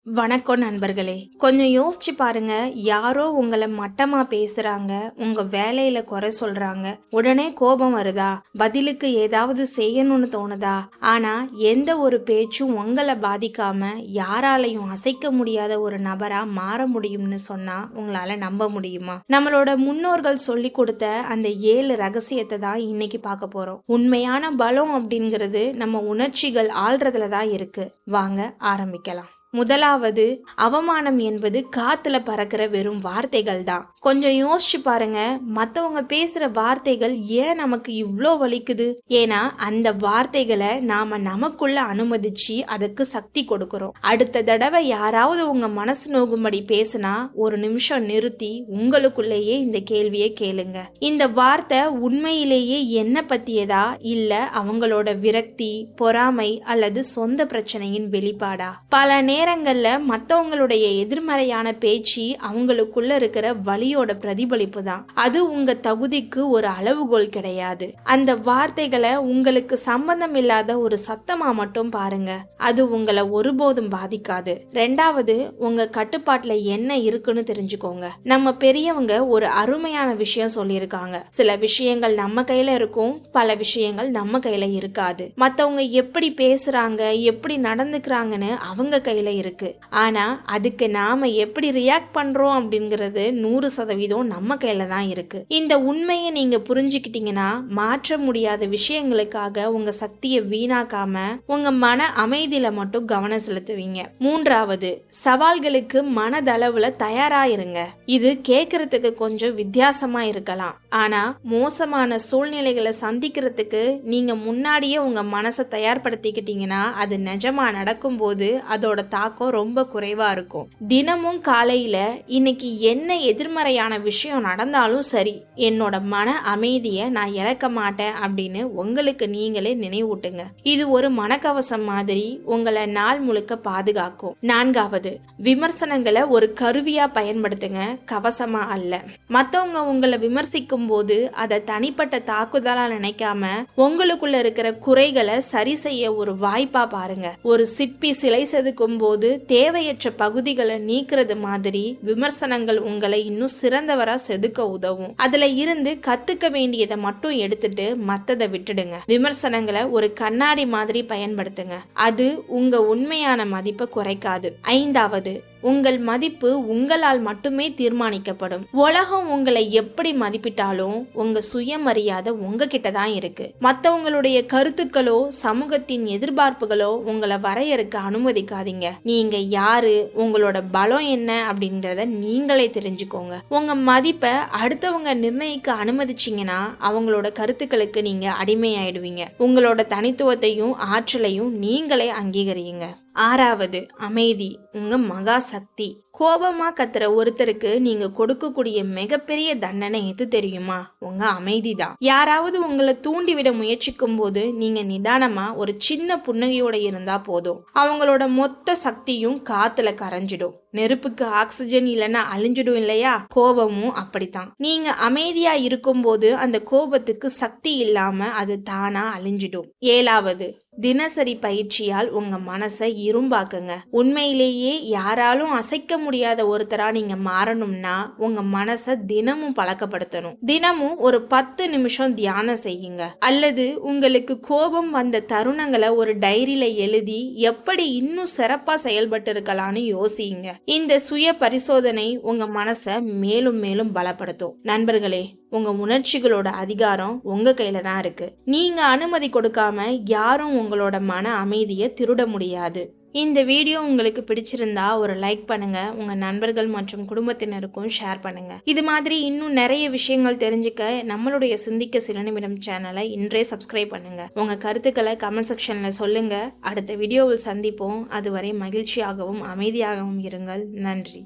வணக்கம் நண்பர்களே. கொஞ்சம் யோசிச்சு பாருங்க. யாரோ உங்களை மட்டமா பேசுறாங்க, உங்க வேலையில குறை சொல்றாங்க, உடனே கோபம் வருதா? பதிலுக்கு ஏதாவது செய்யணும்னு தோணுதா? ஆனா எந்த ஒரு பேச்சும் உங்களை பாதிக்காம யாராலையும் அசைக்க முடியாத ஒரு நபரா மாற முடியும்னு சொன்னா உங்களால நம்ப முடியுமா? நம்மளோட முன்னோர்கள் சொல்லி கொடுத்த அந்த 7 ரகசியத்தை தான் இன்னைக்கு பார்க்க போறோம். உண்மையான பலம் அப்படிங்கிறது நம்ம உணர்ச்சிகள் ஆள்றதுல தான் இருக்கு. வாங்க ஆரம்பிக்கலாம். முதலாவது, அவமானம் என்பது காத்துல பறக்கிற வெறும் வார்த்தைகள் தான். கொஞ்சம் யோசிச்சு பாருங்க. மத்தவங்க பேசுற வார்த்தைகள் ஏன் நமக்கு இவ்ளோ வலிக்குது? ஏன்னா அந்த வார்த்தைகளை நாம நமக்குள்ள அனுமதிச்சு அதுக்கு சக்தி கொடுக்கிறோம். அடுத்த தடவை யாராவது உங்க மனசு நோகும்படி பேசுனா ஒரு நிமிஷம் நிறுத்தி உங்களுக்குள்ளேயே இந்த கேள்வியை கேளுங்க. இந்த வார்த்தை உண்மையிலேயே என்ன பத்தியதா, இல்ல அவங்களோட விரக்தி, பொறாமை அல்லது சொந்த பிரச்சனையின் வெளிப்பாடா? பல நேரங்கள்ல மத்தவங்களுடைய எதிர்மறையான பேச்சு அவங்களுக்குள்ள இருக்கிற வலியோட பிரதிபலிப்பு தான். அது உங்க தகுதிக்கு ஒரு அளவுகோல் கிடையாது. அந்த வார்த்தைகளை உங்களுக்கு சம்பந்தம் இல்லாத ஒரு சத்தமா மட்டும் பாருங்க. அது உங்களை ஒருபோதும் பாதிக்காது. ரெண்டாவது, உங்க கட்டுப்பாட்டுல என்ன இருக்குன்னு தெரிஞ்சுக்கோங்க. நம்ம பெரியவங்க ஒரு அருமையான விஷயம் சொல்லியிருக்காங்க. சில விஷயங்கள் நம்ம கையில இருக்கும், பல விஷயங்கள் நம்ம கையில இருக்காது. மத்தவங்க எப்படி பேசுறாங்க, எப்படி நடந்துக்கிறாங்கன்னு அவங்க கையில இருக்கு. ஆனா அதுக்கு நாம எப்படி ரியாக்ட் பண்றோம் அப்படிங்கிறது 100% நம்ம கையில தான் இருக்கு. இந்த உண்மையை நீங்க புரிஞ்சுக்கிட்டீங்கன்னா மாற்ற முடியாத விஷயங்களுக்காக உங்க சக்தியை வீணாக்காம உங்க மன அமைதியில மட்டும் கவனம் செலுத்துவீங்க. மூன்றாவது, சவால்களுக்கு மனதளவுல தயாராயிருங்க. இது கேட்கறதுக்கு கொஞ்சம் வித்தியாசமா இருக்கலாம். ஆனா மோசமான சூழ்நிலைகளை சந்திக்கிறதுக்கு நீங்க முன்னாடியே உங்க மனசை தயார்படுத்திக்கிட்டீங்கன்னா அது நிஜமா நடக்கும் போது அதோட தாக்கம் ரொம்ப குறைவா இருக்கும். தினமும் காலையில இன்னைக்கு என்ன எதிர்மறையான விஷயம் நடந்தாலும் சரி, என்னோட மன அமைதியை நான் இழக்க மாட்டேன் அப்படின்னு உங்களுக்கு நீங்களே நினைவூட்டுங்க. இது ஒரு மனக்கவசம் மாதிரி உங்களை நாள் முழுக்க பாதுகாக்கும். நான்காவது, விமர்சனங்களை ஒரு கருவியா பயன்படுத்துங்க, கவசமா அல்ல. மத்தவங்க உங்களை விமர்சிக்கும் போது அதை தனிப்பட்ட தாக்குதலா நினைக்காம உங்களுக்குள்ள இருக்கிற குறைகளை சரி செய்ய ஒரு வாய்ப்பா பாருங்க. ஒரு சிற்பி சிலை செதுக்கும் போது தேவையற்ற பகுதிகளை நீக்கிறது மாதிரி விமர்சனங்கள் உங்களை இன்னும் சிறந்தவரா செதுக்க உதவும். அதுல இருந்து கத்துக்க வேண்டியதை மட்டும் எடுத்துட்டு மத்ததை விட்டுடுங்க. விமர்சனங்களை ஒரு கண்ணாடி மாதிரி பயன்படுத்துங்க. அது உங்க உண்மையான மதிப்பை குறைக்காது. ஐந்தாவது, உங்கள் மதிப்பு உங்களால் மட்டுமே தீர்மானிக்கப்படும். உலகம் உங்களை எப்படி மதிப்பிட்டாலும் உங்க சுயமரியாதை உங்ககிட்ட தான் இருக்கு. மற்றவங்களுடைய கருத்துக்களோ சமூகத்தின் எதிர்பார்ப்புகளோ உங்களை வரையறுக்க அனுமதிக்காதீங்க. நீங்க யாரு, உங்களோட பலம் என்ன அப்படின்றத நீங்களே தெரிஞ்சுக்கோங்க. உங்க மதிப்பை அடுத்தவங்க நிர்ணயிக்க அனுமதிச்சீங்கன்னா அவங்களோட கருத்துக்களுக்கு நீங்க அடிமையாயிடுவீங்க. உங்களோட தனித்துவத்தையும் ஆற்றலையும் நீங்களே அங்கீகரியுங்க. ஆறாவது, அமைதி உங்க மகா சக்தி. கோபமா கத்துற ஒருத்தருக்கு நீங்க கொடுக்கக்கூடிய மிகப்பெரிய தண்டனை எது தெரியுமா? உங்க அமைதி தான். யாராவது உங்களை தூண்டிவிட முயற்சிக்கும் போது நீங்க நிதானமா ஒரு சின்ன புன்னகையோட இருந்தா போதும். அவங்களோட மொத்த சக்தியும் காத்துல கரைஞ்சிடும். நெருப்புக்கு ஆக்சிஜன் இல்லைன்னா அழிஞ்சிடும் இல்லையா? கோபமும் அப்படித்தான். நீங்க அமைதியா இருக்கும் போது அந்த கோபத்துக்கு சக்தி இல்லாம அது தானா அழிஞ்சிடும். ஏழாவது, தினசரி பயிற்சியால் உங்க மனசை இரும்பாக்குங்க. உண்மையிலேயே யாராலும் அசைக்க முடியாத ஒருத்தரா நீங்க மாறணும்னா உங்க மனசை தினமும் பழக்கப்படுத்தணும். தினமும் ஒரு 10 நிமிஷம் தியானம் செய்யுங்க. அல்லது உங்களுக்கு கோபம் வந்த தருணங்களை ஒரு டைரியில எழுதி எப்படி இன்னும் சிறப்பா செயல்பட்டு இருக்கலாம்னு யோசிங்க. இந்த சுய பரிசோதனை உங்க மனசை மேலும் மேலும் பலப்படுத்தும். நண்பர்களே, உங்க உணர்ச்சிகளோட அதிகாரம் உங்க கையில தான் இருக்கு. நீங்க அனுமதி கொடுக்காம யாரும் உங்களோட மன அமைதியை திருட முடியாது. இந்த வீடியோ உங்களுக்கு பிடிச்சிருந்தா ஒரு லைக் பண்ணுங்க. உங்க நண்பர்கள் மற்றும் குடும்பத்தினருக்கும் ஷேர் பண்ணுங்க. இது மாதிரி இன்னும் நிறைய விஷயங்கள் தெரிஞ்சுக்க நம்மளுடைய சிந்திக்க சில நிமிடம் சேனலை இன்றே சப்ஸ்கிரைப் பண்ணுங்க. உங்க கருத்துக்களை கமெண்ட் செக்ஷன்ல சொல்லுங்க. அடுத்த வீடியோவில் சந்திப்போம். அதுவரை மகிழ்ச்சியாகவும் அமைதியாகவும் இருங்கள். நன்றி.